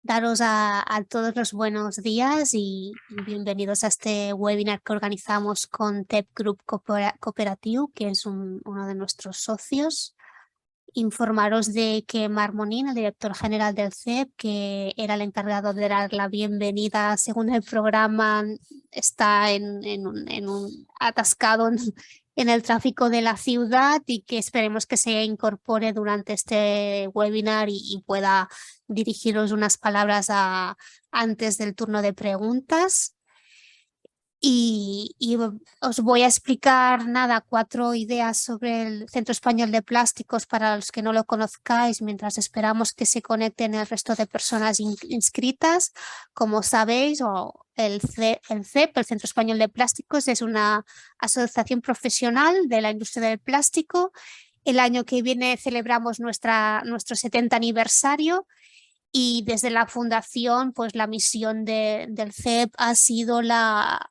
daros a todos los buenos días y bienvenidos a este webinar que organizamos con TEP Group Cooperativo, que es uno de nuestros socios. Informaros de que Marc Monín, el director general del CEP, que era el encargado de dar la bienvenida según el programa, está atascado en el tráfico de la ciudad y que esperemos que se incorpore durante este webinar y pueda dirigiros unas palabras antes del turno de preguntas. Y os voy a explicar 4 ideas sobre el Centro Español de Plásticos para los que no lo conozcáis, mientras esperamos que se conecten el resto de personas inscritas. Como sabéis, el CEP, el Centro Español de Plásticos, es una asociación profesional de la industria del plástico. El año que viene celebramos nuestro 70 aniversario. Y desde la fundación, pues la misión del CEP ha sido la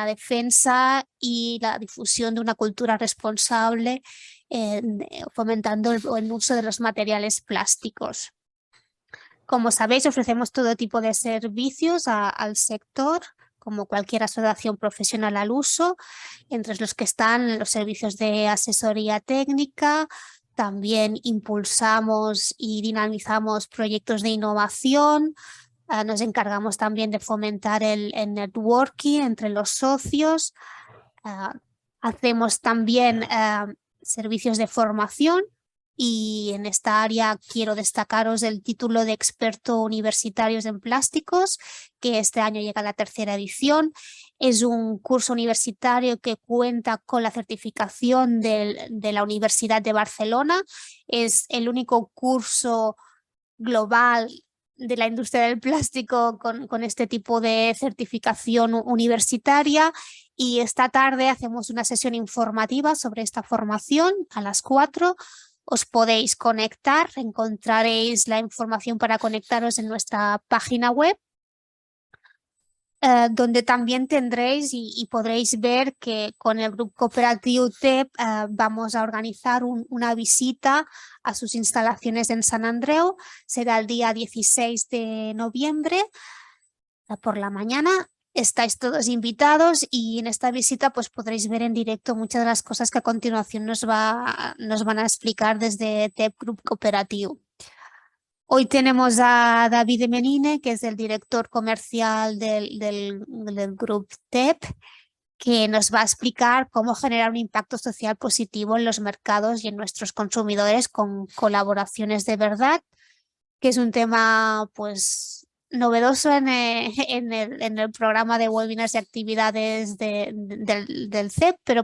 defensa y la difusión de una cultura responsable, fomentando el uso de los materiales plásticos. Como sabéis, ofrecemos todo tipo de servicios al sector, como cualquier asociación profesional al uso, entre los que están los servicios de asesoría técnica. También impulsamos y dinamizamos proyectos de innovación. Nos encargamos también de fomentar el networking entre los socios. Hacemos también servicios de formación y en esta área quiero destacaros el título de experto universitarios en plásticos, que este año llega a la 3ª edición. Es un curso universitario que cuenta con la certificación de la Universidad de Barcelona. Es el único curso global de la industria del plástico con este tipo de certificación universitaria. Y esta tarde hacemos una sesión informativa sobre esta formación a las 4. Os podéis conectar, encontraréis la información para conectaros en nuestra página web, donde también tendréis y podréis ver que con el Grupo Cooperativo TEP vamos a organizar una visita a sus instalaciones en Sant Andreu. Será el día 16 de noviembre por la mañana. Estáis todos invitados y en esta visita pues podréis ver en directo muchas de las cosas que a continuación nos van a explicar desde TEP Group Cooperativo. Hoy tenemos a David Menine, que es el director comercial del Grupo TEP, que nos va a explicar cómo generar un impacto social positivo en los mercados y en nuestros consumidores con colaboraciones de verdad, que es un tema pues novedoso en el programa de webinars y actividades del CEP, pero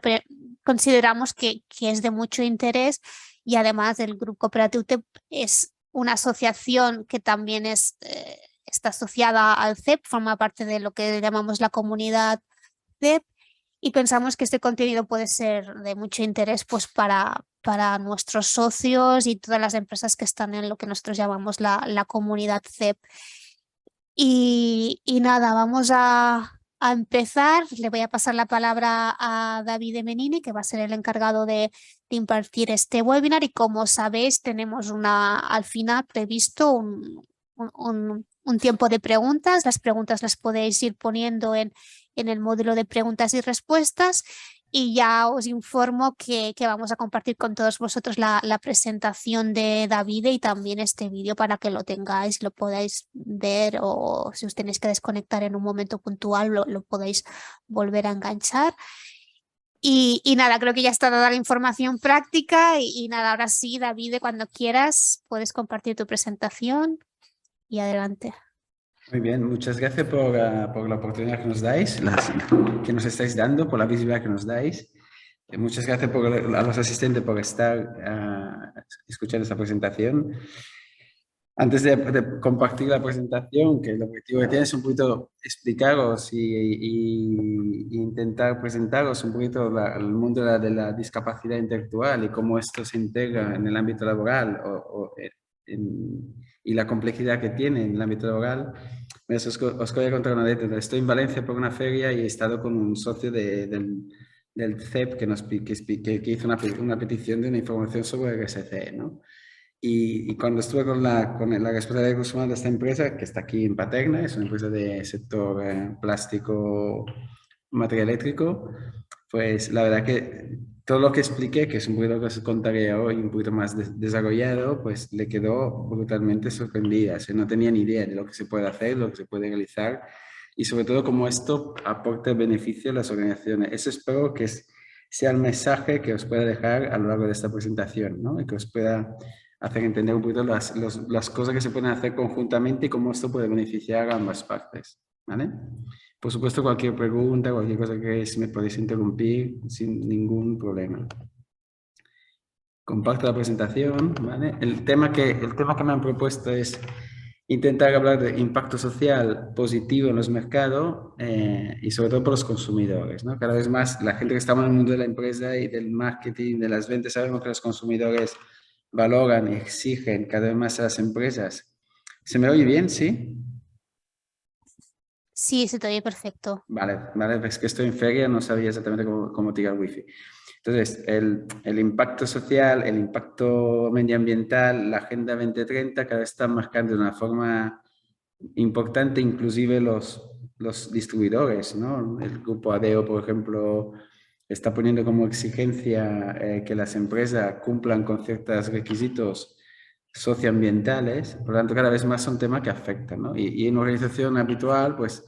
consideramos que es de mucho interés y además el Grupo Cooperativo TEP es una asociación que también está asociada al CEP, forma parte de lo que llamamos la comunidad CEP y pensamos que este contenido puede ser de mucho interés pues para nuestros socios y todas las empresas que están en lo que nosotros llamamos la comunidad CEP. Y nada, vamos a empezar. Le voy a pasar la palabra a David Menini, que va a ser el encargado de impartir este webinar. Y como sabéis, tenemos al final previsto un tiempo de preguntas. Las preguntas las podéis ir poniendo en el módulo de preguntas y respuestas. Y ya os informo que vamos a compartir con todos vosotros la presentación de David y también este vídeo para que lo tengáis, lo podáis ver o si os tenéis que desconectar en un momento puntual lo podéis volver a enganchar. Y nada, creo que ya está dada la información práctica y nada, ahora sí, David, cuando quieras puedes compartir tu presentación y adelante. Muy bien, muchas gracias por la oportunidad que nos dais, que nos estáis dando, por la visibilidad que nos dais. Muchas gracias a los asistentes por estar escuchando esta presentación. Antes de compartir la presentación, que el objetivo que tiene es un poquito explicaros y intentar presentaros un poquito el mundo de la discapacidad intelectual y cómo esto se integra en el ámbito laboral y la complejidad que tiene en el ámbito laboral. Os voy a contar una anécdota. Estoy en Valencia por una feria y he estado con un socio del CEP que hizo una petición de una información sobre RSC, ¿no? Y cuando estuve con la responsable de recursos humanos de esta empresa, que está aquí en Paterna, es una empresa de sector plástico, material eléctrico, pues la verdad que todo lo que expliqué, que es un poquito lo que os contaré hoy, un poquito más desarrollado, pues le quedó brutalmente sorprendida. O sea, no tenía ni idea de lo que se puede hacer, lo que se puede realizar y sobre todo cómo esto aporta beneficio a las organizaciones. Eso espero que sea el mensaje que os pueda dejar a lo largo de esta presentación, ¿no? Y que os pueda hacer entender un poquito las cosas que se pueden hacer conjuntamente y cómo esto puede beneficiar a ambas partes, ¿vale? Por supuesto, cualquier pregunta, cualquier cosa que me podéis interrumpir sin ningún problema. Comparto la presentación, ¿vale? El tema que me han propuesto es intentar hablar de impacto social positivo en los mercados y sobre todo por los consumidores, ¿no? Cada vez más la gente que estamos en el mundo de la empresa y del marketing, de las ventas, sabemos que los consumidores valoran y exigen cada vez más a las empresas. ¿Se me oye bien? ¿Sí? Sí, se te oye perfecto. Vale, vale, es que estoy en feria, no sabía exactamente cómo tirar el wifi. Entonces, el impacto social, el impacto medioambiental, la Agenda 2030 cada vez están marcando de una forma importante, inclusive los distribuidores, ¿no? El grupo ADEO, por ejemplo, está poniendo como exigencia que las empresas cumplan con ciertos requisitos socioambientales, por lo tanto, cada vez más son temas que afectan, ¿no? Y en una organización habitual, pues,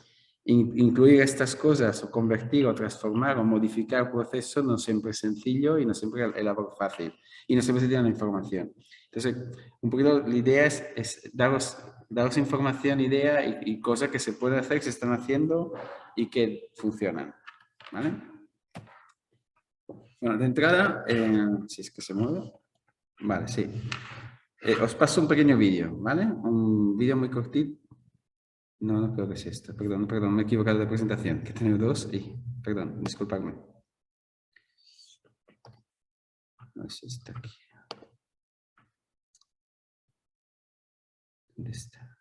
incluir estas cosas o convertir o transformar o modificar procesos no siempre es sencillo y no siempre es la labor fácil y no siempre se tiene la información. Entonces, un poquito la idea es daros información, idea y cosas que se pueden hacer, que se están haciendo y que funcionan, ¿vale? Bueno, de entrada, si es que se mueve, vale, sí. Os paso un pequeño vídeo, ¿vale? Un vídeo muy cortito. No, no creo que sea esto. Perdón, perdón, me he equivocado de presentación. Que tengo dos y... Perdón, disculpadme. No es esta aquí. ¿Dónde está?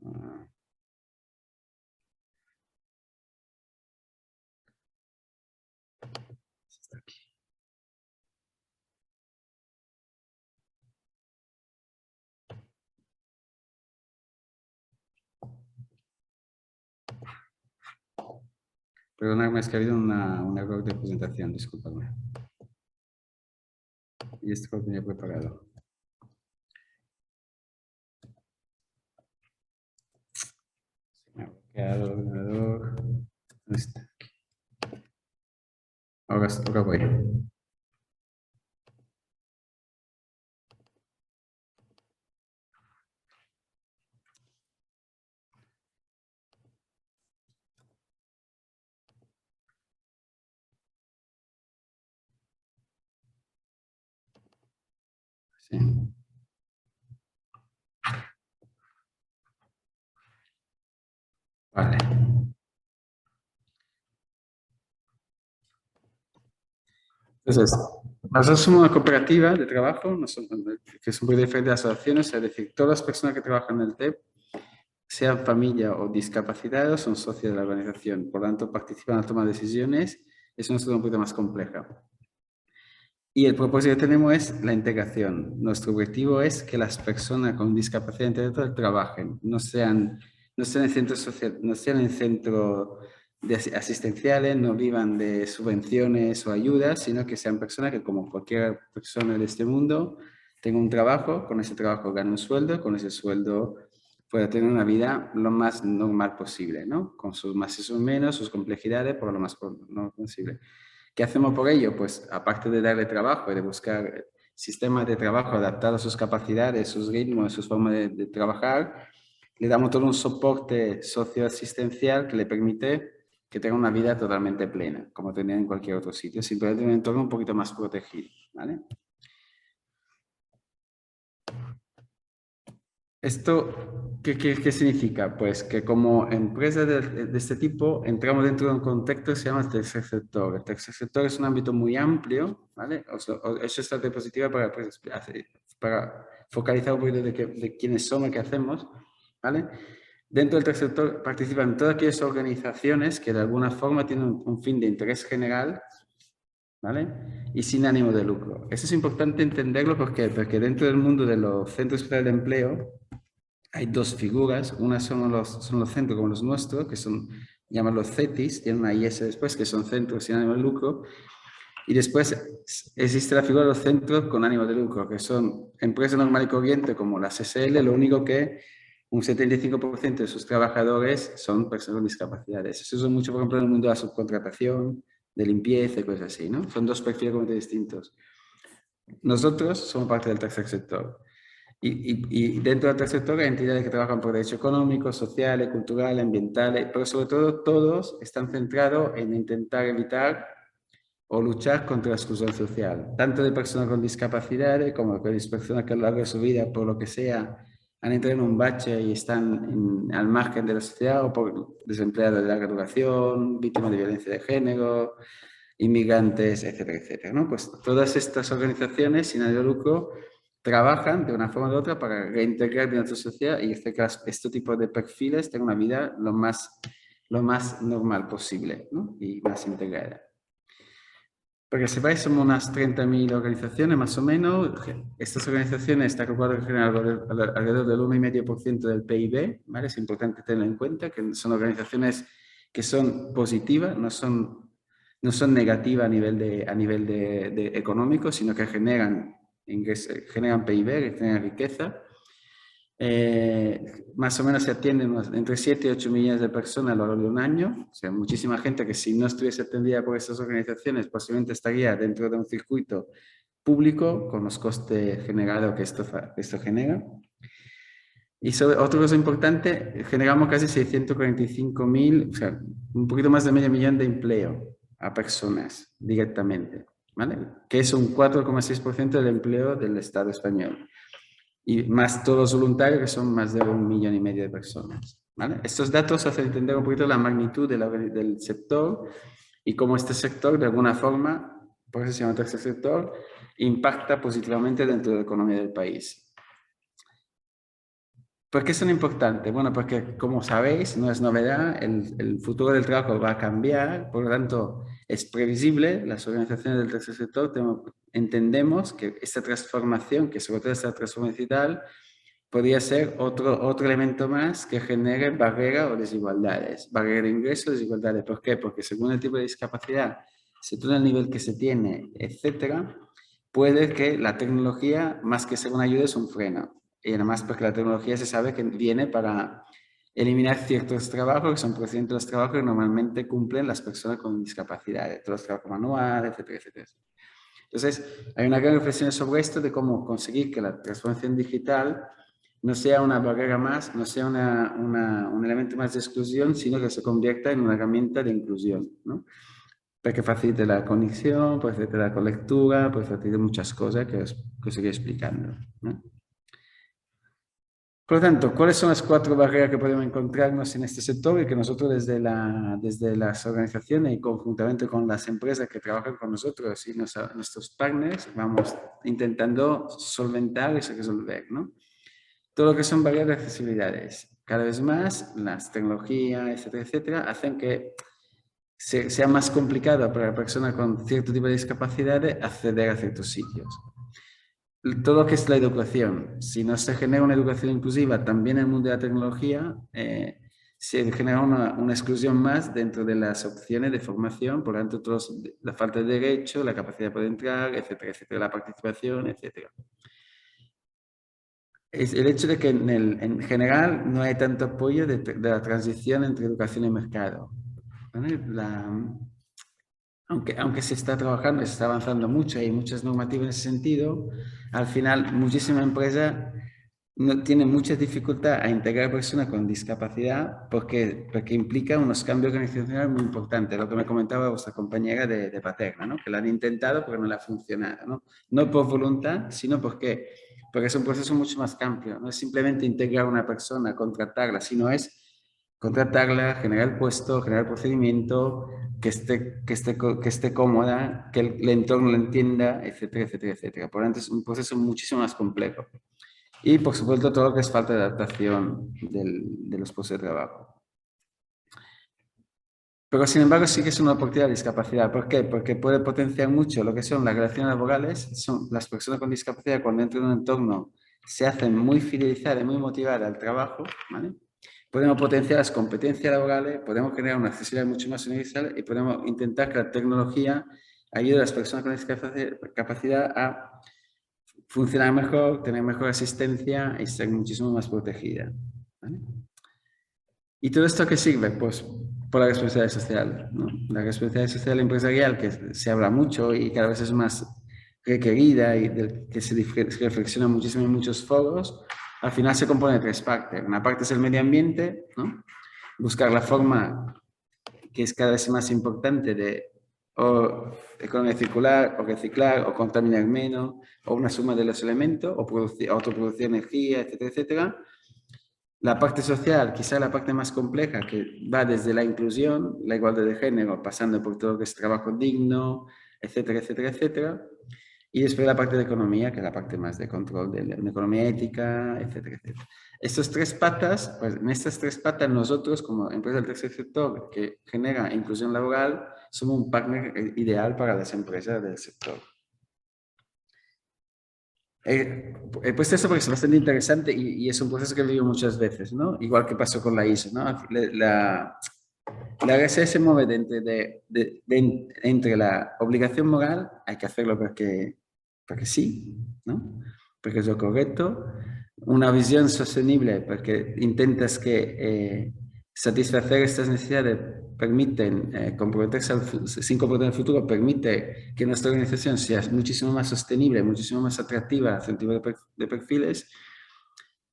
Ah, está aquí. Perdonadme, es que ha habido un error de presentación, disculpadme. Y esto lo tenía preparado. Se me ha bloqueado el ordenador. ¿Dónde está? Ahora voy. Sí. Vale. Entonces, nosotros somos una cooperativa de trabajo, que es un poco diferente de las asociaciones, es decir, todas las personas que trabajan en el TEP, sean familia o discapacitados, son socios de la organización, por lo tanto participan en la toma de decisiones, es una estructura un poquito más compleja. Y el propósito que tenemos es la integración. Nuestro objetivo es que las personas con discapacidad intelectual trabajen, no sean en centros social, no sean en centros asistenciales, no vivan de subvenciones o ayudas, sino que sean personas que, como cualquier persona de este mundo, tengan un trabajo, con ese trabajo ganen un sueldo, con ese sueldo pueda tener una vida lo más normal posible, ¿no? Con sus más y sus menos, sus complejidades, por lo más normal posible. ¿Qué hacemos por ello? Pues aparte de darle trabajo y de buscar sistemas de trabajo adaptados a sus capacidades, sus ritmos, sus formas de trabajar, le damos todo un soporte socioasistencial que le permite que tenga una vida totalmente plena, como tendría en cualquier otro sitio, simplemente en un entorno un poquito más protegido, ¿vale? ¿Esto qué significa? Pues que como empresa de este tipo entramos dentro de un contexto que se llama el tercer sector. El tercer sector es un ámbito muy amplio, ¿vale? Eso es la diapositiva para focalizar un poquito de quiénes somos, qué hacemos, ¿vale? Dentro del tercer sector participan todas aquellas organizaciones que de alguna forma tienen un fin de interés general ¿vale? Y sin ánimo de lucro. Eso es importante entenderlo porque dentro del mundo de los centros especiales de empleo hay dos figuras. Una son los centros como los nuestros, que son, llaman los CETIs, tienen una IS después, que son centros sin ánimo de lucro. Y después existe la figura de los centros con ánimo de lucro, que son empresas normal y corriente como las SL, lo único que un 75% de sus trabajadores son personas con discapacidades. Eso es mucho, por ejemplo, en el mundo de la subcontratación, de limpieza y cosas así, ¿no? Son dos perfiles completamente distintos. Nosotros somos parte del tercer sector. Y dentro del tercer sector hay entidades que trabajan por derechos económicos, sociales, culturales, ambientales, pero sobre todo todos están centrados en intentar evitar o luchar contra la exclusión social, tanto de personas con discapacidades como de personas que a lo largo de su vida, por lo que sea, han entrado en un bache y están al margen de la sociedad, o por desempleados de larga duración, víctimas de violencia de género, inmigrantes, etcétera, etcétera, ¿no? Pues todas estas organizaciones sin ánimo de lucro trabajan de una forma u otra para reintegrar en nuestra sociedad y hacer que este tipo de perfiles tengan una vida lo más normal posible, ¿no? Y más integrada. Para que sepáis, somos unas 30.000 organizaciones más o menos. Estas organizaciones están calculadas que generan alrededor del 1,5% del PIB, ¿vale? Es importante tenerlo en cuenta, que son organizaciones que son positivas, no son negativas a nivel de económico, sino que generan PIB, que generan riqueza. Más o menos se atienden entre 7 y 8 millones de personas a lo largo de un año. O sea, muchísima gente que si no estuviese atendida por estas organizaciones posiblemente estaría dentro de un circuito público con los costes generados que esto genera. Y otra cosa importante, generamos casi 645.000, o sea, un poquito más de medio millón de empleo a personas directamente, ¿vale? Que es un 4,6% del empleo del Estado español. Y más todos los voluntarios, que son más de 1,5 millones de personas, ¿vale? Estos datos hacen entender un poquito la magnitud del sector y cómo este sector, de alguna forma, por eso se llama tercer sector, impacta positivamente dentro de la economía del país. ¿Por qué son importantes? Bueno, porque como sabéis, no es novedad, el futuro del trabajo va a cambiar, por lo tanto, es previsible, las organizaciones del tercer sector entendemos que esta transformación, que sobre todo esta transformación digital, podría ser otro elemento más que genere barreras o desigualdades, barreras de ingresos, desigualdades. ¿Por qué? Porque según el tipo de discapacidad, según el nivel que se tiene, etcétera, puede que la tecnología, más que ser una ayuda, es un freno. Y además porque la tecnología se sabe que viene para eliminar ciertos trabajos, que son procedimientos de los trabajos que normalmente cumplen las personas con discapacidades, todos los trabajos manuales, etcétera, etcétera. Entonces, hay una gran reflexión sobre esto de cómo conseguir que la transformación digital no sea una barrera más, no sea un elemento más de exclusión, sino que se convierta en una herramienta de inclusión, ¿no? Porque facilite la conexión, pues facilite la colectura, pues facilite muchas cosas que os iré explicando, ¿no? Por lo tanto, ¿cuáles son las 4 barreras que podemos encontrarnos en este sector y que nosotros desde las organizaciones y conjuntamente con las empresas que trabajan con nosotros y nuestros partners vamos intentando solventar y resolver, ¿no? Todo lo que son barreras de accesibilidades. Cada vez más las tecnologías, etcétera, etcétera, hacen que sea más complicado para la persona con cierto tipo de discapacidades acceder a ciertos sitios. Todo lo que es la educación, si no se genera una educación inclusiva también en el mundo de la tecnología, se genera una exclusión más dentro de las opciones de formación, por lo tanto, la falta de derecho, la capacidad de poder entrar, etcétera, etcétera, la participación, etcétera. Es el hecho de que en general no hay tanto apoyo de la transición entre educación y mercado, ¿vale? Aunque se está trabajando, se está avanzando mucho, hay muchas normativas en ese sentido, al final muchísimas empresas no tienen mucha dificultad a integrar personas con discapacidad porque implica unos cambios organizacionales muy importantes, lo que me comentaba vuestra compañera de Paterna, ¿no? Que lo han intentado pero no le ha funcionado, ¿no? No por voluntad, sino porque es un proceso mucho más amplio, no es simplemente integrar a una persona, contratarla, sino es contratarla, generar el puesto, generar el procedimiento, que esté cómoda, que el entorno la entienda, etcétera, etcétera, etcétera. Por lo tanto, es un proceso muchísimo más complejo. Y, por supuesto, todo lo que es falta de adaptación de los puestos de trabajo. Pero sin embargo sí que es una oportunidad de discapacidad. ¿Por qué? Porque puede potenciar mucho lo que son las relaciones laborales. Son las personas con discapacidad cuando entran en un entorno se hacen muy fidelizadas, muy motivadas al trabajo, ¿vale? Podemos potenciar las competencias laborales, podemos crear una accesibilidad mucho más universal y podemos intentar que la tecnología ayude a las personas con discapacidad a funcionar mejor, tener mejor asistencia y ser muchísimo más protegida, ¿vale? ¿Y todo esto qué sirve? Pues por la responsabilidad social, ¿no? La responsabilidad social empresarial que se habla mucho y cada vez es más requerida y del que se reflexiona muchísimo en muchos foros, al final se compone de tres partes. Una parte es el medio ambiente, ¿no? Buscar la forma que es cada vez más importante de o economía circular, o reciclar, o contaminar menos, o una suma de los elementos, o autoproducir energía, etcétera, etcétera. La parte social, quizá la parte más compleja, que va desde la inclusión, la igualdad de género, pasando por todo lo que es trabajo digno, etcétera, etcétera, etcétera. Y después la parte de economía, que es la parte más de control de la economía ética, etcétera, etcétera. Estas tres patas, pues en estas tres patas nosotros, como empresa del tercer sector que genera inclusión laboral, somos un partner ideal para las empresas del sector. He puesto eso porque es bastante interesante y es un proceso que he vivido muchas veces, ¿no? Igual que pasó con la ISO, ¿no? La RSE se mueve entre la obligación moral, hay que hacerlo porque sí, ¿no? Porque es lo correcto. Una visión sostenible, porque intentas que satisfacer estas necesidades permiten comprometerse sin comprometer el futuro, permite que nuestra organización sea muchísimo más sostenible, muchísimo más atractiva hacia un tipo de perfiles,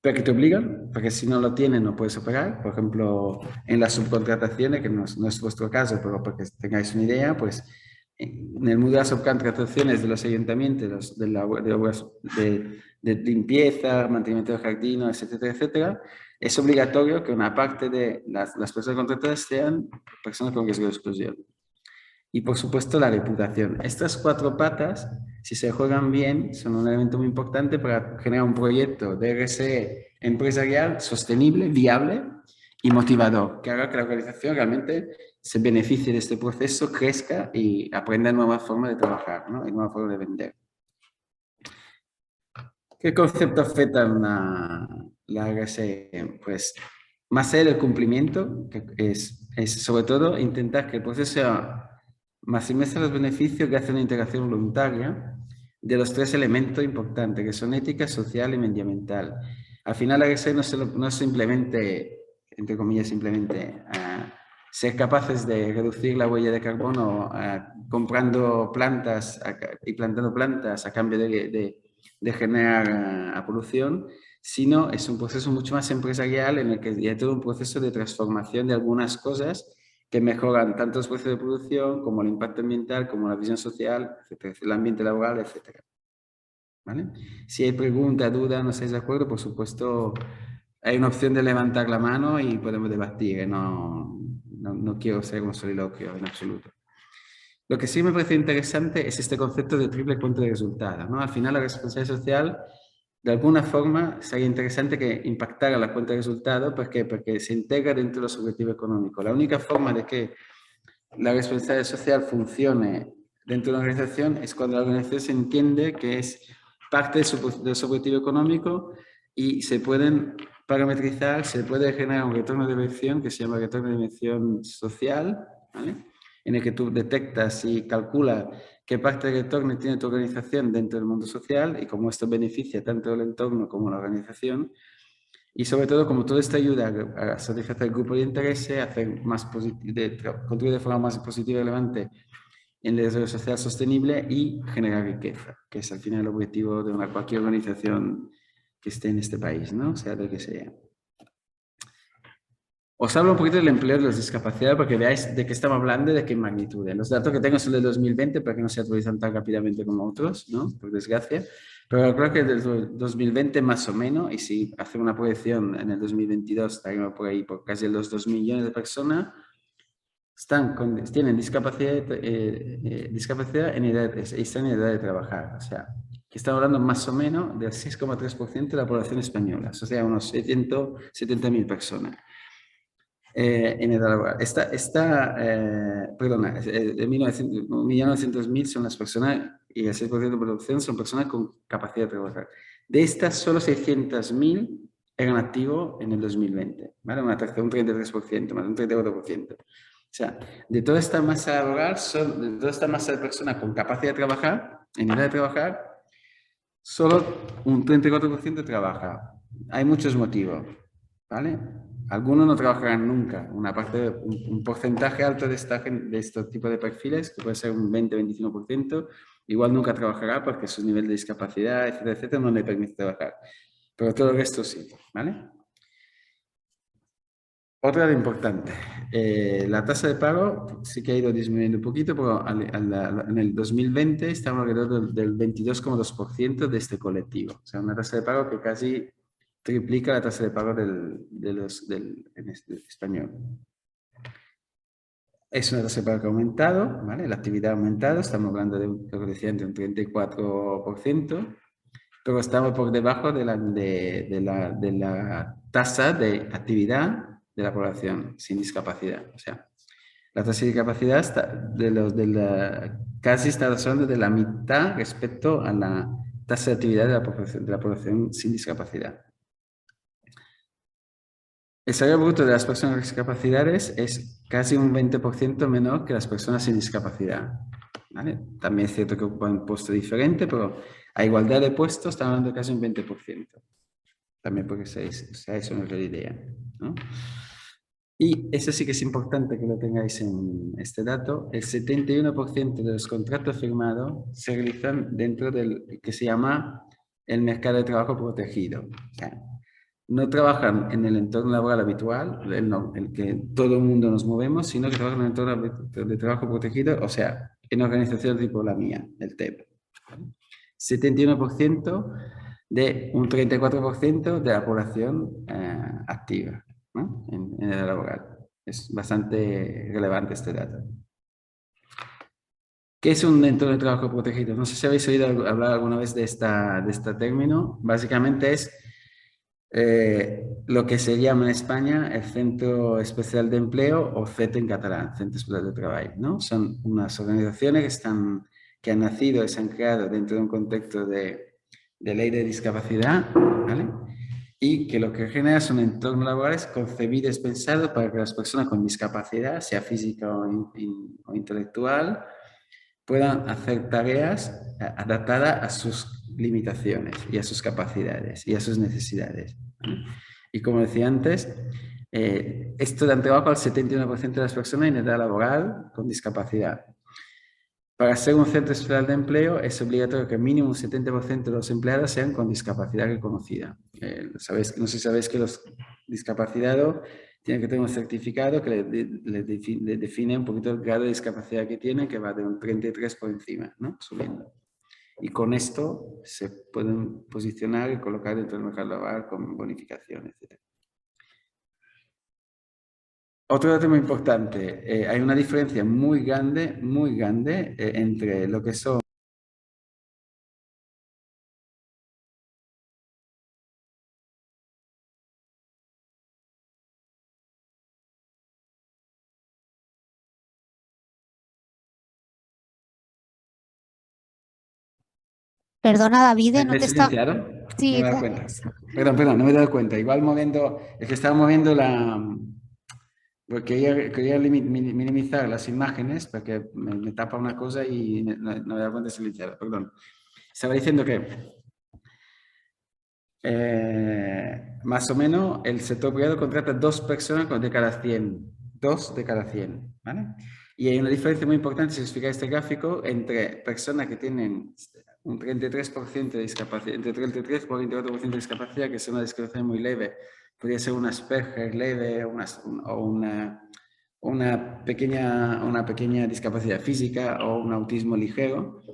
pero que te obligan, porque si no lo tienes no puedes operar. Por ejemplo, en las subcontrataciones, que no es vuestro caso, pero porque tengáis una idea, pues en el mundo de las subcontrataciones de los ayuntamientos, de obras de limpieza, mantenimiento de jardines, etcétera, etcétera, es obligatorio que una parte de las personas contratadas sean personas con riesgo de exclusión. Y por supuesto la reputación. Estas cuatro patas, si se juegan bien, son un elemento muy importante para generar un proyecto de RSE empresarial sostenible, viable y motivador, que haga que la organización realmente se beneficie de este proceso, crezca y aprenda nuevas formas de trabajar, ¿no? Y nuevas formas de vender. ¿Qué concepto afectan la RSE? Pues más allá del cumplimiento, que es sobre todo intentar que el proceso sea maximizar los beneficios gracias a una integración voluntaria de los tres elementos importantes, que son ética, social y medioambiental. Al final, la RSE no es simplemente, entre comillas, simplemente ser capaces de reducir la huella de carbono comprando plantas y plantando plantas a cambio de generar polución, sino es un proceso mucho más empresarial en el que hay todo un proceso de transformación de algunas cosas que mejoran tanto los procesos de producción como el impacto ambiental, como la visión social, etcétera, el ambiente laboral, etcétera. ¿Vale? Si hay preguntas, dudas, no estáis de acuerdo, por supuesto, hay una opción de levantar la mano y podemos debatir. No quiero ser un soliloquio en absoluto. Lo que sí me parece interesante es este concepto de triple cuenta de resultados, ¿no? Al final, la responsabilidad social, de alguna forma, sería interesante que impactara la cuenta de resultados. ¿Por qué? Porque se integra dentro de los objetivos económicos. La única forma de que la responsabilidad social funcione dentro de una organización es cuando la organización se entiende que es parte de su objetivo económico y se pueden parametrizar, se puede generar un retorno de inversión que se llama retorno de inversión social, ¿vale? En el que tú detectas y calculas qué parte del retorno tiene tu organización dentro del mundo social y cómo esto beneficia tanto el entorno como la organización. Y sobre todo, como todo esto ayuda a satisfacer el grupo de interés, a hacer más contribuir de forma más positiva y relevante en el desarrollo social sostenible y generar riqueza, que es al final el objetivo de cualquier organización que esté en este país, ¿no? Sea de que sea. Os hablo un poquito del empleo de los discapacitados para que veáis de qué estamos hablando y de qué magnitud. Los datos que tengo son del 2020 para que no se actualizan tan rápidamente como otros, ¿no? Por desgracia. Pero creo que desde 2020 más o menos, y si hacemos una proyección en el 2022, estaremos por ahí por casi los 2 millones de personas, tienen discapacidad, discapacidad están en edad de trabajar. O sea, que estamos hablando más o menos del 6,3% de la población española, o sea, unos 770.000 personas. en edad laboral. Perdona, de 1.900.000 son las personas y el 6% de producción son personas con capacidad de trabajar. De estas, solo 600.000 eran activos en el 2020, ¿vale? Un 33%, más un 34%. O sea, de toda esta masa laboral, de toda esta masa de personas con capacidad de trabajar, en edad de trabajar, solo un 34% trabaja. Hay muchos motivos, ¿vale? Algunos no trabajarán nunca. Un porcentaje alto de estos tipos de perfiles, que puede ser un 20-25%, igual nunca trabajará porque su nivel de discapacidad, etcétera, etcétera, no le permite trabajar. Pero todo el resto sí, ¿vale? Otra de importante, la tasa de paro sí que ha ido disminuyendo un poquito, pero en el 2020 estamos alrededor del 22,2% de este colectivo. O sea, una tasa de paro que casi triplica la tasa de paro del español. Es una tasa de paro que ha aumentado, ¿vale? La actividad ha aumentado, estamos hablando de un 34%, pero estamos por debajo de la tasa de actividad de la población sin discapacidad. O sea, la tasa de discapacidad casi está hablando de la mitad respecto a la tasa de actividad de la población sin discapacidad. El salario bruto de las personas con discapacidades es casi un 20% menor que las personas sin discapacidad, ¿vale? También es cierto que ocupan un puesto diferente, pero a igualdad de puestos estamos hablando de casi un 20%. También porque seáis una idea, ¿no? Y eso sí que es importante que lo tengáis en este dato. El 71% de los contratos firmados se realizan dentro del que se llama el mercado de trabajo protegido. O sea, no trabajan en el entorno laboral habitual, el que todo el mundo nos movemos, sino que trabajan en el entorno de trabajo protegido, o sea, en organizaciones tipo la mía, el TEP. 71% de un 34% de la población activa, ¿no? en el laboral. Es bastante relevante este dato. ¿Qué es un entorno de trabajo protegido? No sé si habéis oído hablar alguna vez de este término. Básicamente es lo que se llama en España el Centro Especial de Empleo o CET en catalán, Centro Especial de Trabajo, ¿no? Son unas organizaciones que han nacido y se han creado dentro de un contexto de ley de discapacidad, ¿vale? Y que lo que genera son entornos laborales concebidos, pensados para que las personas con discapacidad, sea física o intelectual, puedan hacer tareas adaptadas a sus limitaciones y a sus capacidades y a sus necesidades. Y como decía antes, esto da trabajo al 71% de las personas en edad laboral con discapacidad. Para ser un centro especial de empleo es obligatorio que mínimo un 70% de los empleados sean con discapacidad reconocida. No sé si sabéis que los discapacitados tienen que tener un certificado que le define un poquito el grado de discapacidad que tienen, que va de un 33 por encima, ¿no? Subiendo. Y con esto se pueden posicionar y colocar dentro del mercado laboral con bonificaciones, etc. Otro dato muy importante, hay una diferencia muy grande entre lo que son Perdona, David, no ¿Me he te está... silenciado? No me he Sí, dado cuenta. Perdón, no me he dado cuenta. Igual moviendo, es que estaba moviendo porque quería minimizar las imágenes porque me tapa una cosa y no me he dado cuenta de silenciar. Perdón. Estaba diciendo que más o menos el sector privado contrata 2 personas de cada 100. 2 de cada 100, ¿vale? Y hay una diferencia muy importante, si os fijáis este gráfico, entre personas que tienen un 33% de discapacidad, entre 33 y 24% de discapacidad, que es una discapacidad muy leve, podría ser una Asperger leve o una pequeña discapacidad física o un autismo ligero,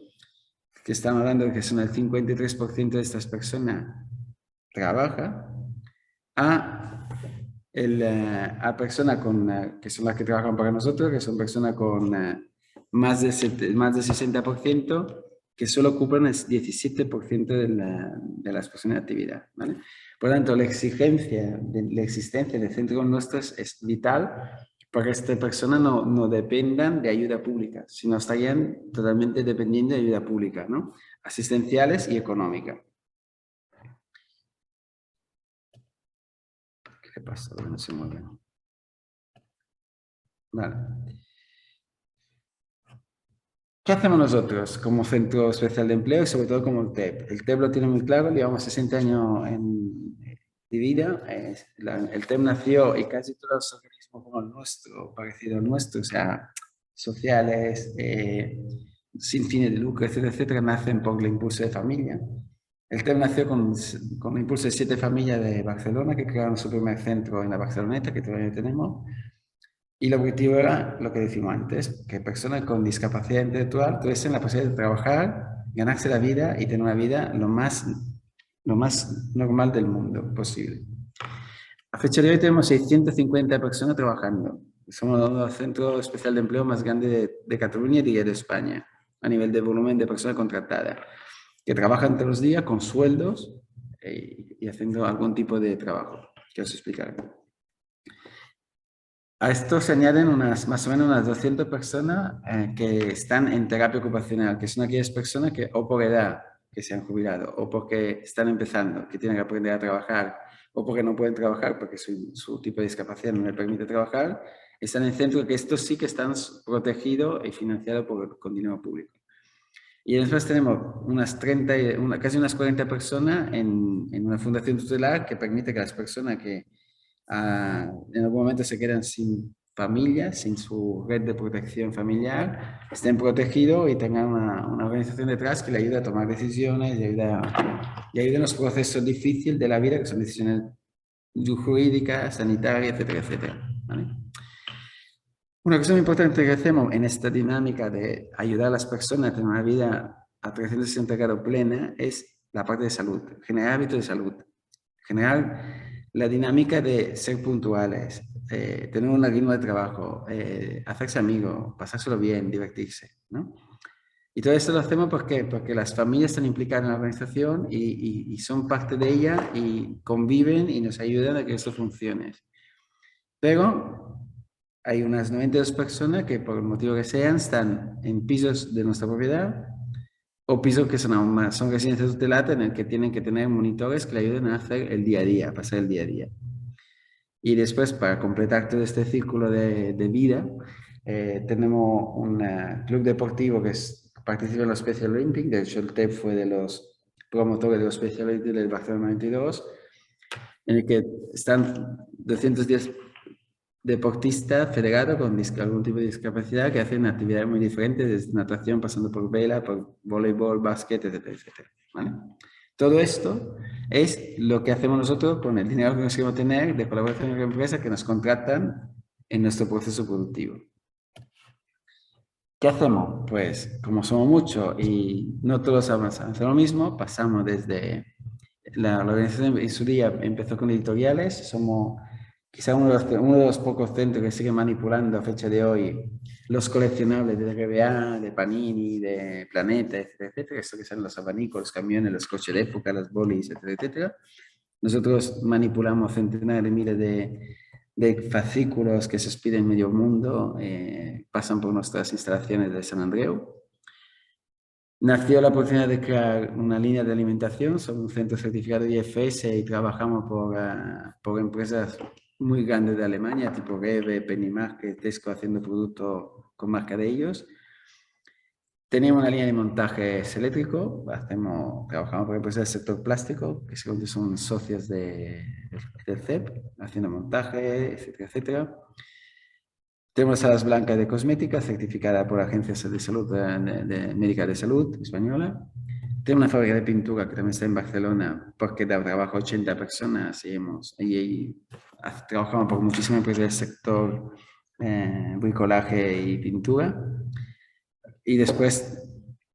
que estamos hablando de que son el 53% de estas personas trabaja, a personas que son las que trabajan para nosotros, que son personas con más de 60%, que solo ocupan el 17% de las personas en actividad, ¿vale? Por lo tanto, la existencia de centros nuestros es vital para que estas personas no dependan de ayuda pública, sino estarían totalmente dependiendo de ayuda pública, ¿no? Asistenciales y económica. ¿Qué pasa? No se mueve. Vale. ¿Qué hacemos nosotros como Centro Especial de Empleo y sobre todo como el TEP? El TEP lo tiene muy claro, llevamos 60 años de vida. El TEP nació y casi todos los organismos como el nuestro, parecido al nuestro, o sea, sociales, sin fines de lucro, etcétera, etcétera, nacen por el impulso de familia. El TEP nació con el impulso de 7 familias de Barcelona que crearon su primer centro en la Barceloneta, que todavía tenemos. Y el objetivo era lo que decimos antes, que personas con discapacidad intelectual tuviesen la posibilidad de trabajar, ganarse la vida y tener una vida lo más normal del mundo posible. A fecha de hoy tenemos 650 personas trabajando. Somos uno de los centros especiales de empleo más grandes de Cataluña y de España, a nivel de volumen de personas contratadas, que trabajan todos los días con sueldos y haciendo algún tipo de trabajo, que os explicaré. A esto se añaden más o menos unas 200 personas que están en terapia ocupacional, que son aquellas personas que o por edad que se han jubilado, o porque están empezando, que tienen que aprender a trabajar, o porque no pueden trabajar porque su tipo de discapacidad no les permite trabajar, están en centro que estos sí que están protegidos y financiados con dinero público. Y después tenemos casi unas 40 personas en una fundación tutelar que permite que las personas que en algún momento se quedan sin familia, sin su red de protección familiar, estén protegidos y tengan una organización detrás que le ayude a tomar decisiones y ayude en los procesos difíciles de la vida, que son decisiones jurídicas, sanitarias, etcétera, etcétera. ¿Vale? Una cosa muy importante que hacemos en esta dinámica de ayudar a las personas a tener una vida a 360 grados plena es la parte de salud, generar hábitos de salud, generar la dinámica de ser puntuales, tener un ritmo de trabajo, hacerse amigos, pasárselo bien, divertirse, ¿no? Y todo esto lo hacemos porque las familias están implicadas en la organización y son parte de ella y conviven y nos ayudan a que esto funcione. Pero hay unas 92 personas que por el motivo que sean están en pisos de nuestra propiedad o pisos que son aún más, son residencias tuteladas en el que tienen que tener monitores que le ayuden a hacer el día a día, a pasar el día a día. Y después, para completar todo este círculo de vida, tenemos un club deportivo que participa en los Special Olympics. De hecho, el TEP fue de los promotores de los Special Olympics del Barcelona 92, en el que están 210 deportistas federados con algún tipo de discapacidad que hacen actividades muy diferentes, desde natación, pasando por vela, por voleibol, básquet, etcétera, etcétera. ¿Vale? Todo esto es lo que hacemos nosotros con el dinero que conseguimos tener de colaboración con empresas que nos contratan en nuestro proceso productivo. ¿Qué hacemos? Pues como somos muchos y no todos avanzamos a lo mismo, pasamos desde la organización en su día empezó con editoriales, somos quizá uno de los pocos centros que sigue manipulando a fecha de hoy los coleccionables de RBA, de Panini, de Planeta, etcétera, etcétera, esto que son los abanicos, los camiones, los coches de época, las bolis, etcétera, etcétera. Nosotros manipulamos centenares de miles de fascículos que se expiden en medio mundo, pasan por nuestras instalaciones de San Andreu. Nació la oportunidad de crear una línea de alimentación, somos un centro certificado de IFS y trabajamos por empresas muy grandes de Alemania, tipo Rewe, Pennymarket, Tesco, haciendo productos con marca de ellos. Tenemos una línea de montajes eléctricos, trabajamos por empresas del sector plástico, que son socios del CEP, haciendo montaje, etcétera, etcétera. Tenemos salas blancas de cosmética, certificada por agencias de salud médica de salud española. Tenemos una fábrica de pintura que también está en Barcelona, porque da trabajo a 80 personas y trabajamos por muchísimas empresas del sector bricolaje y pintura. Y después,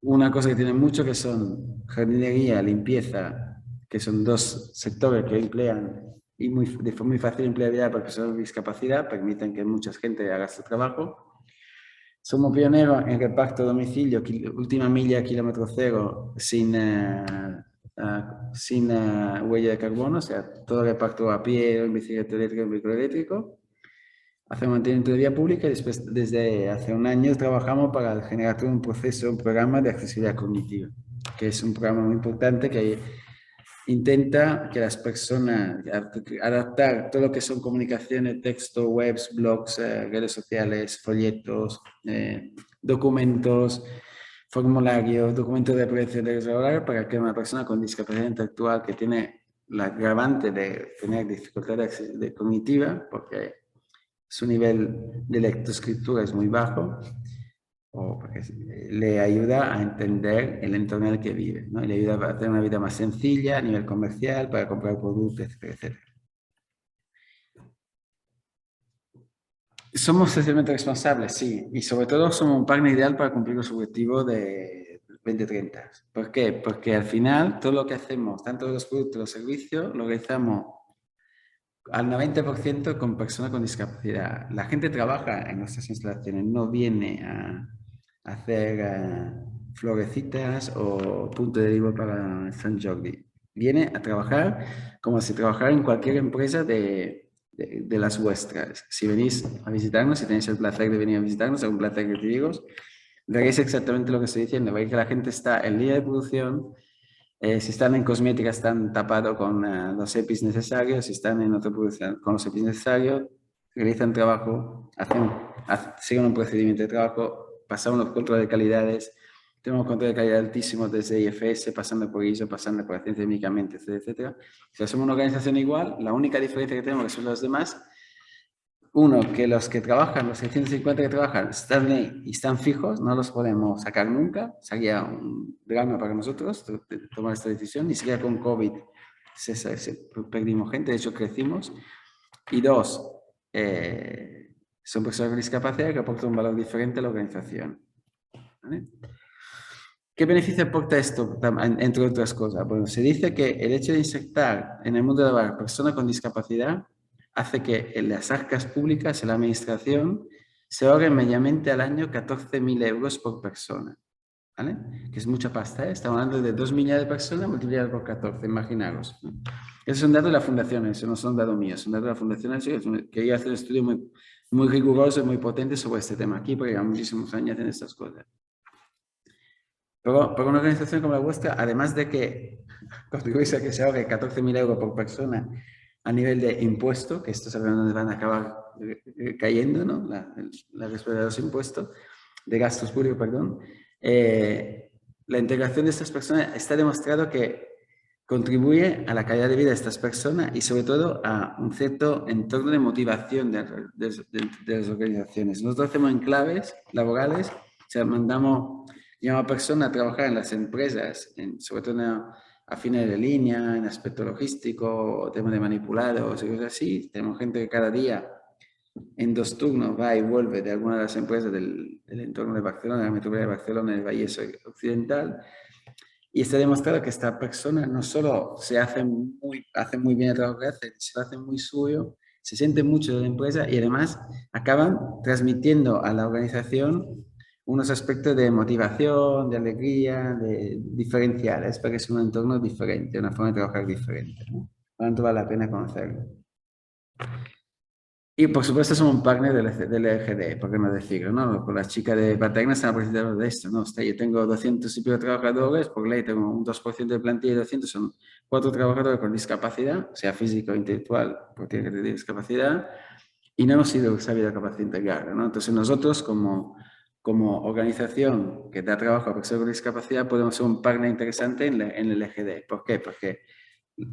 una cosa que tiene mucho que son jardinería, limpieza, que son dos sectores que emplean y de forma muy fácil empleabilidad para personas con discapacidad, permiten que mucha gente haga su trabajo. Somos pioneros en reparto a domicilio, última milla, kilómetro cero, sin huella de carbono, o sea, todo reparto a pie, en bicicleta eléctrica, en vehículo eléctrico. Hacemos mantenimiento de vía pública y después, desde hace un año, trabajamos para generar todo un proceso, un programa de accesibilidad cognitiva, que es un programa muy importante que intenta que las personas, adaptar todo lo que son comunicaciones, texto, webs, blogs, redes sociales, folletos, documentos, formularios, documentos de prevención de riesgo laboral para que una persona con discapacidad intelectual que tiene la agravante de tener dificultades cognitiva, porque su nivel de lectoescritura es muy bajo, o porque le ayuda a entender el entorno en el que vive, ¿no? Y le ayuda a tener una vida más sencilla a nivel comercial, para comprar productos, etcétera, etcétera. Somos socialmente responsables, sí, y sobre todo somos un partner ideal para cumplir los objetivos de 2030. ¿Por qué? Porque al final todo lo que hacemos, tanto los productos como los servicios, lo realizamos al 90% con personas con discapacidad. La gente trabaja en nuestras instalaciones, no viene a hacer florecitas o punto de divo para San Jordi. Viene a trabajar como si trabajara en cualquier empresa de las vuestras. Si venís a visitarnos, si tenéis el placer de venir a visitarnos, es un placer que te digo, veréis exactamente lo que estoy diciendo. Veréis que la gente está en línea de producción. Si están en cosmética, están tapados con los EPIs necesarios. Si están en otra producción con los EPIs necesarios, realizan trabajo, siguen un procedimiento de trabajo, pasamos los controles de calidades. Tenemos control de calidad altísimos desde IFS, pasando por ISO, pasando por ciencia de medicamentos, etcétera. Si somos una organización igual, la única diferencia que tenemos respecto a los demás, uno, que los que trabajan, los 650 que trabajan, están ahí y están fijos, no los podemos sacar nunca. Sería un drama para nosotros tomar esta decisión. Ni siquiera con COVID perdimos gente, de hecho crecimos. Y dos, son personas con discapacidad que aportan un valor diferente a la organización. ¿Vale? ¿Qué beneficio aporta esto, entre otras cosas? Bueno, se dice que el hecho de insertar en el mundo laboral personas con discapacidad hace que en las arcas públicas, en la administración, se ahorren medianamente al año 14.000 euros por persona. ¿Vale? Que es mucha pasta, ¿eh? Estamos hablando de 2 millones de personas multiplicadas por 14, imaginaros. Esos son datos de la fundación, eso no son datos míos, son datos de la fundación. Quería hacer un estudio muy riguroso y muy potente sobre este tema aquí, porque llevan muchísimos años haciendo estas cosas. Pero para una organización como la vuestra, además de que contribuís a que se ahorre 14.000 euros por persona a nivel de impuesto, que estos sabemos dónde van a acabar cayendo, ¿no? La responsabilidad de los impuestos, de gastos públicos, perdón. La integración de estas personas está demostrado que contribuye a la calidad de vida de estas personas y sobre todo a un cierto entorno de motivación de las organizaciones. Nosotros hacemos enclaves laborales, o sea, llamamos a personas a trabajar en las empresas, sobre todo a fines de línea, en aspecto logístico, temas de manipulados y cosas así. Tenemos gente que cada día en 2 turnos va y vuelve de alguna de las empresas del entorno de Barcelona, de la metrópoli de Barcelona, del Valle Occidental, y está demostrado que esta persona no solo hace muy bien el trabajo que hace, se lo hace muy suyo, se siente mucho de la empresa y además acaban transmitiendo a la organización unos aspectos de motivación, de alegría, de diferenciales, porque es un entorno diferente, una forma de trabajar diferente, ¿no? Por lo tanto, vale la pena conocerlo. Y por supuesto somos un partner del EGD, por qué no decirlo, ¿no? Con las chicas de Paterna están presentando de esto, ¿no? Yo tengo 200 y pico trabajadores, por ley tengo un 2% de plantilla de 200, son 4 trabajadores con discapacidad, sea físico o intelectual, porque tienen que tener discapacidad, y no hemos sido sabido capacidad de integrarlo, ¿no? Entonces nosotros como organización que da trabajo a personas con discapacidad podemos ser un partner interesante en el EGD. ¿Por qué? Porque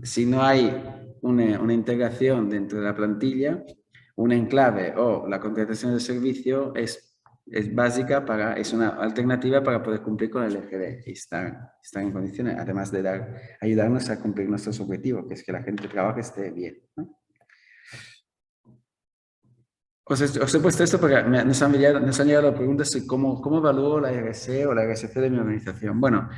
si no hay una integración dentro de la plantilla, un enclave o la contratación de servicio es básica es una alternativa para poder cumplir con el EGD y estar en condiciones, además de ayudarnos a cumplir nuestros objetivos, que es que la gente trabaje esté bien, ¿no? Os he puesto esto porque nos han llegado preguntas de cómo evalúo la RC o la RSC de mi organización. Bueno,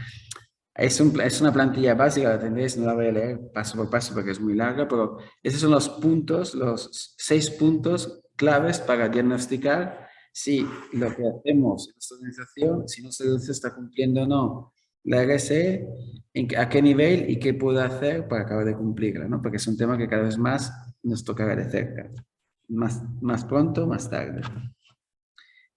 es una plantilla básica, la tendréis, no la voy a leer paso por paso porque es muy larga, pero esos son los puntos, los 6 puntos claves para diagnosticar si lo que hacemos en nuestra organización, si nuestra organización está cumpliendo o no la RSE, a qué nivel y qué puedo hacer para acabar de cumplirla, ¿no? Porque es un tema que cada vez más nos toca de cerca, más pronto, más tarde.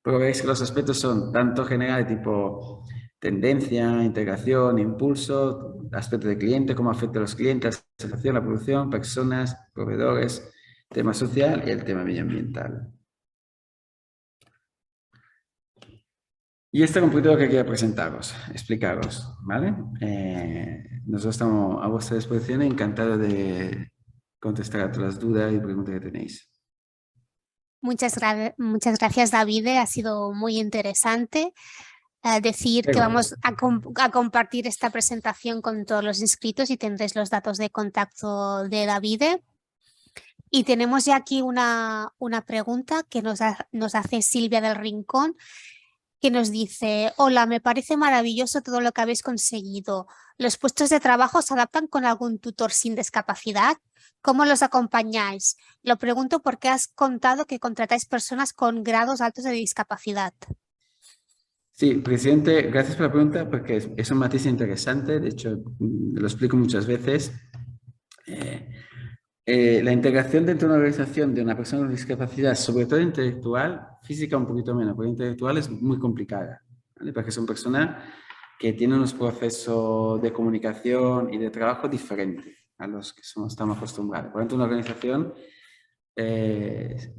Pero veis que los aspectos son tanto generales, tipo tendencia, integración, impulso, aspecto de cliente, cómo afecta a los clientes, la satisfacción, la producción, personas, proveedores, tema social y el tema medioambiental. Y este es un poquito lo que quería presentaros, explicaros, ¿vale? Nosotros estamos a vuestra disposición, encantado de contestar a todas las dudas y preguntas que tenéis. Muchas gracias, David. Ha sido muy interesante. Decir que Pero, vamos a compartir esta presentación con todos los inscritos y tendréis los datos de contacto de David. Y tenemos ya aquí una pregunta que nos hace Silvia del Rincón, que nos dice: hola, me parece maravilloso todo lo que habéis conseguido. ¿Los puestos de trabajo se adaptan con algún tutor sin discapacidad? ¿Cómo los acompañáis? Lo pregunto porque has contado que contratáis personas con grados altos de discapacidad. sí, presidente, gracias por la pregunta porque es un matiz interesante, de hecho lo explico muchas veces. La integración dentro de una organización de una persona con discapacidad, sobre todo intelectual, física un poquito menos, pero intelectual es muy complicada, ¿vale? Porque son personas que tienen unos procesos de comunicación y de trabajo diferentes a los que estamos acostumbrados. Por ejemplo, una organización,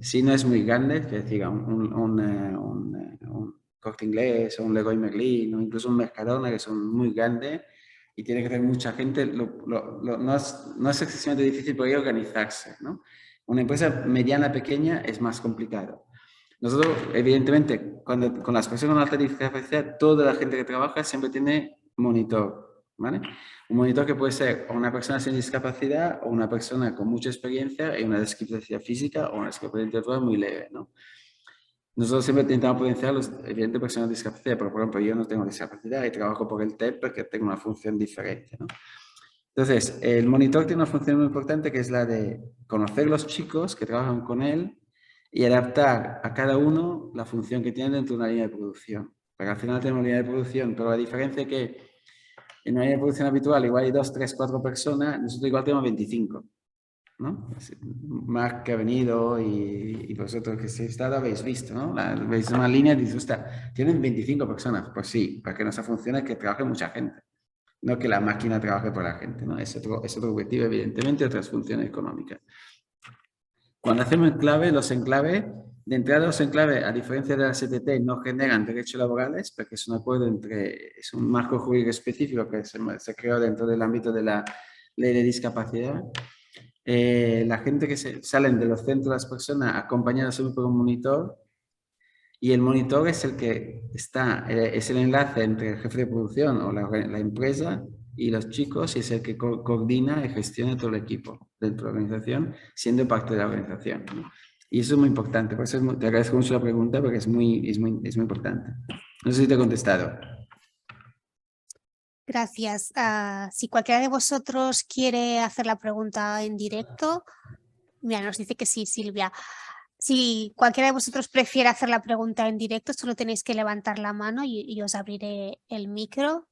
si no es muy grande, que decir, un Corte Inglés o un Leroy Merlin o incluso un Mercadona, que son muy grandes, y tiene que tener mucha gente, no es excesivamente difícil poder organizarse, ¿no? Una empresa mediana, pequeña, es más complicado. Nosotros, evidentemente, con las personas con alta discapacidad, toda la gente que trabaja siempre tiene monitor, ¿vale? Un monitor que puede ser una persona sin discapacidad o una persona con mucha experiencia y una discapacidad física o una discapacidad intelectual muy leve, ¿no? Nosotros siempre intentamos potenciar los evidentes personas con discapacidad, pero por ejemplo yo no tengo discapacidad y trabajo por el TEP porque tengo una función diferente, ¿no? Entonces, el monitor tiene una función muy importante que es la de conocer los chicos que trabajan con él y adaptar a cada uno la función que tiene dentro de una línea de producción. Porque al final tenemos línea de producción, pero la diferencia es que en una línea de producción habitual igual hay 2, 3, 4 personas, nosotros igual tenemos 25. ¿No? Mark que ha venido y vosotros que estáis estado habéis visto, ¿no? Veis una línea y dices, ostras, tienen 25 personas. Pues sí, para que nuestra función es que trabaje mucha gente, no que la máquina trabaje por la gente, ¿no? Es otro objetivo, evidentemente, otras funciones económicas. Cuando hacemos enclave, los enclaves, de entrada los enclaves, a diferencia de la STT, no generan derechos laborales, porque es un acuerdo es un marco jurídico específico que se creó dentro del ámbito de la ley de discapacidad. La gente que salen de los centros, las personas acompañadas por un monitor, y el monitor es el que es el enlace entre el jefe de producción o la empresa y los chicos, y es el que coordina y gestiona todo el equipo dentro de la organización, siendo parte de la organización, ¿no? Y eso es muy importante, por eso te agradezco mucho la pregunta porque es muy importante. No sé si te he contestado. Gracias. Si cualquiera de vosotros quiere hacer la pregunta en directo, mira, nos dice que sí, Silvia. Si cualquiera de vosotros prefiere hacer la pregunta en directo, solo tenéis que levantar la mano y os abriré el micro.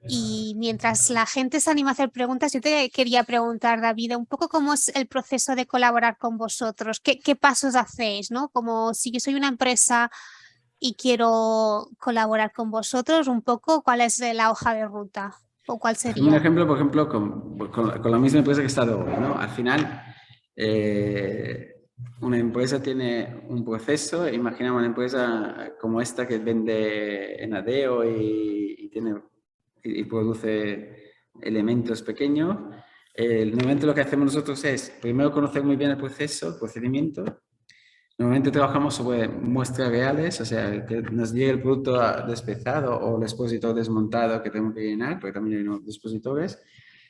Y mientras la gente se anima a hacer preguntas, yo te quería preguntar, David, un poco cómo es el proceso de colaborar con vosotros, qué pasos hacéis, ¿no? Como si yo soy una empresa y quiero colaborar con vosotros, un poco cuál es la hoja de ruta o cuál Hacemos un sería. ejemplo, por ejemplo, con la misma empresa que he estado hoy, ¿no? Al final, una empresa tiene un proceso, imaginamos una empresa como esta que vende en Adeo y produce elementos pequeños. Normalmente lo que hacemos nosotros es primero conocer muy bien el proceso, el procedimiento. Normalmente trabajamos sobre muestras reales, o sea, que nos llegue el producto despezado o el expositor desmontado que tenemos que llenar, porque también hay unos dispositores,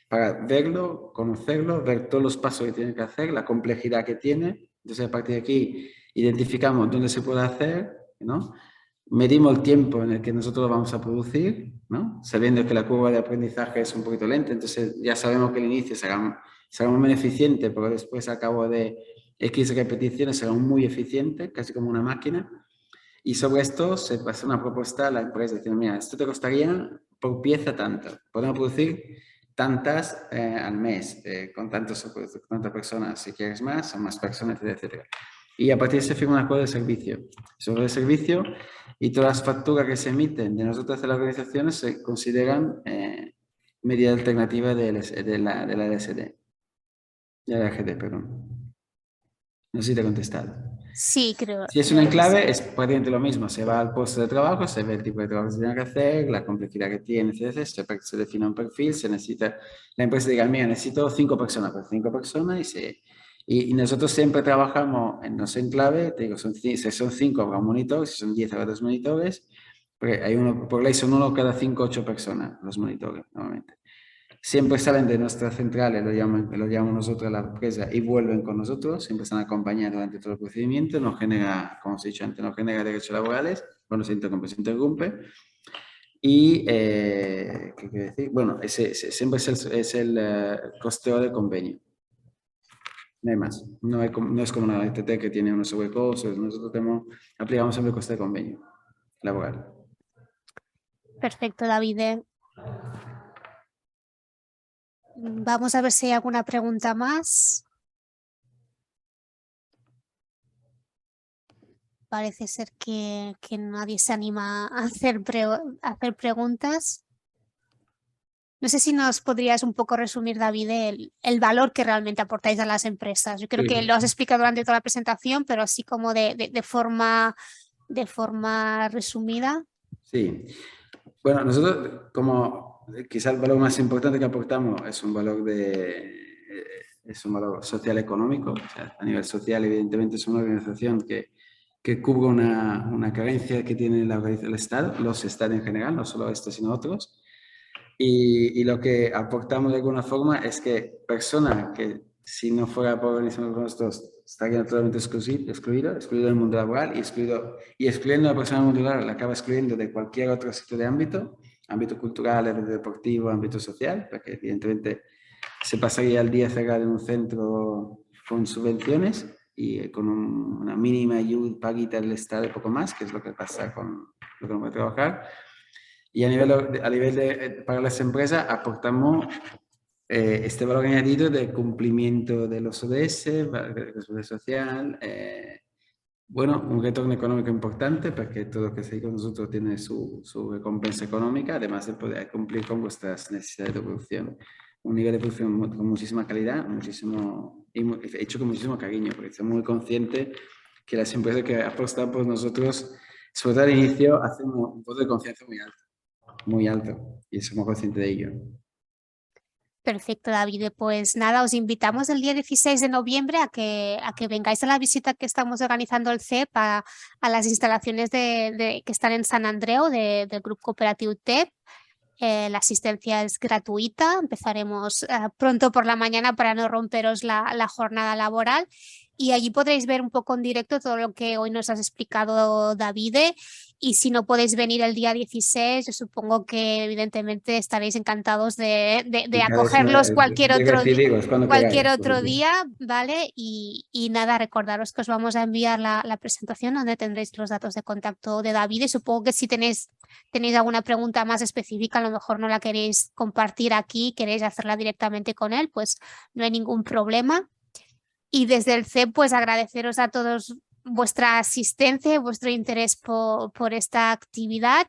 para verlo, conocerlo, ver todos los pasos que tiene que hacer, la complejidad que tiene. Entonces, a partir de aquí, identificamos dónde se puede hacer, ¿no? Medimos el tiempo en el que nosotros lo vamos a producir, ¿no? Sabiendo que la curva de aprendizaje es un poquito lenta, entonces ya sabemos que el inicio será muy eficiente, pero después, al cabo de X repeticiones será muy eficiente, casi como una máquina. Y sobre esto se pasa una propuesta a la empresa diciendo, mira, esto te costaría por pieza tanto. Podemos producir tantas al mes, con tantas personas. Si quieres más, son más personas, etcétera, etcétera. Y a partir de ahí se firma un acuerdo de servicio. Sobre el servicio y todas las facturas que se emiten de nosotros de las organizaciones se consideran medida alternativa de la LSD, de la LGD, perdón. No sé si te he contestado. Sí, Si es un creo que sí. enclave, es prácticamente lo mismo. Se va al puesto de trabajo, se ve el tipo de trabajo que se tiene que hacer, la complejidad que tiene, etc. Se define un perfil, se necesita, la empresa diga, mira, necesito 5 personas, pues 5 personas y nosotros siempre trabajamos en los enclaves, te digo, si son 5 habrá un monitor, si son 10 habrá 2 monitores, porque hay uno, por ley son uno cada 5 o 8 personas los monitores, normalmente. Siempre salen de nuestras centrales, lo llamamos nosotros la empresa, y vuelven con nosotros, siempre están acompañados durante todo el procedimiento, no genera, como os he dicho antes, no genera derechos laborales, cuando se interrumpe. Y, ¿qué quiero decir? Bueno, siempre es el costeo del convenio. No hay más. No es como una ETT que tiene unos sobrecostos. Nosotros aplicamos siempre el coste de convenio laboral. Perfecto, David. Vamos a ver si hay alguna pregunta más. Parece ser que nadie se anima a hacer preguntas. No sé si nos podrías un poco resumir, David, el valor que realmente aportáis a las empresas. Yo creo que lo has explicado durante toda la presentación, pero así como de forma resumida. Sí. Bueno, nosotros como quizá el valor más importante que aportamos es un valor social económico. O sea, a nivel social, evidentemente, es una organización que cubre una carencia que tiene el Estado, los estados en general, no solo estos sino otros. Y lo que aportamos de alguna forma es que personas que si no fuera por organizarnos con nosotros estarían totalmente excluido del mundo laboral y excluyendo a la persona del mundo laboral, la acaba excluyendo de cualquier otro sitio de ámbito cultural, ámbito deportivo, ámbito social, porque evidentemente se pasaría el día cerrado en un centro con subvenciones y con una mínima ayuda paguita del Estado y poco más, que es lo que pasa con lo que no puede trabajar. Y a nivel para las empresas aportamos este valor añadido de cumplimiento de los ODS, responsabilidad social, bueno, un retorno económico importante porque todo lo que se con nosotros tiene su recompensa económica, además de poder cumplir con vuestras necesidades de producción. Un nivel de producción con muchísima calidad, hecho con muchísimo cariño, porque estamos muy conscientes que las empresas que apostan por nosotros, sobre todo al inicio, hacen un voto de confianza muy alto, y somos conscientes de ello. Perfecto, David. Pues nada, os invitamos el día 16 de noviembre a que vengáis a la visita que estamos organizando el CEP a las instalaciones que están en San Andreu del Grupo Cooperativo TEP. La asistencia es gratuita. Empezaremos pronto por la mañana para no romperos la jornada laboral. Y allí podréis ver un poco en directo todo lo que hoy nos has explicado, David. Y si no podéis venir el día 16, yo supongo que evidentemente estaréis encantados de acogerlos cualquier otro día, ¿vale? Y nada, recordaros que os vamos a enviar la presentación donde tendréis los datos de contacto de David. Y supongo que si tenéis alguna pregunta más específica, a lo mejor no la queréis compartir aquí, queréis hacerla directamente con él, pues no hay ningún problema. Y desde el CEP, pues agradeceros a todos vuestra asistencia, vuestro interés por esta actividad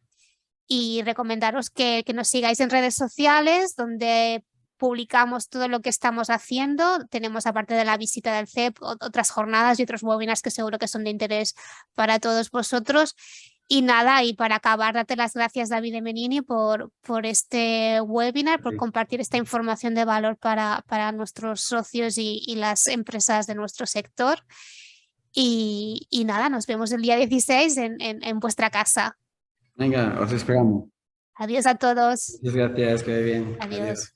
y recomendaros que nos sigáis en redes sociales donde publicamos todo lo que estamos haciendo. Tenemos, aparte de la visita del CEP, otras jornadas y otros webinars que seguro que son de interés para todos vosotros. Y nada, y para acabar, date las gracias, David Menini, por este webinar, por compartir esta información de valor para nuestros socios y las empresas de nuestro sector. Y nada, nos vemos el día 16 en vuestra casa. Venga, os esperamos. Adiós a todos. Muchas gracias, que vaya bien. Adiós.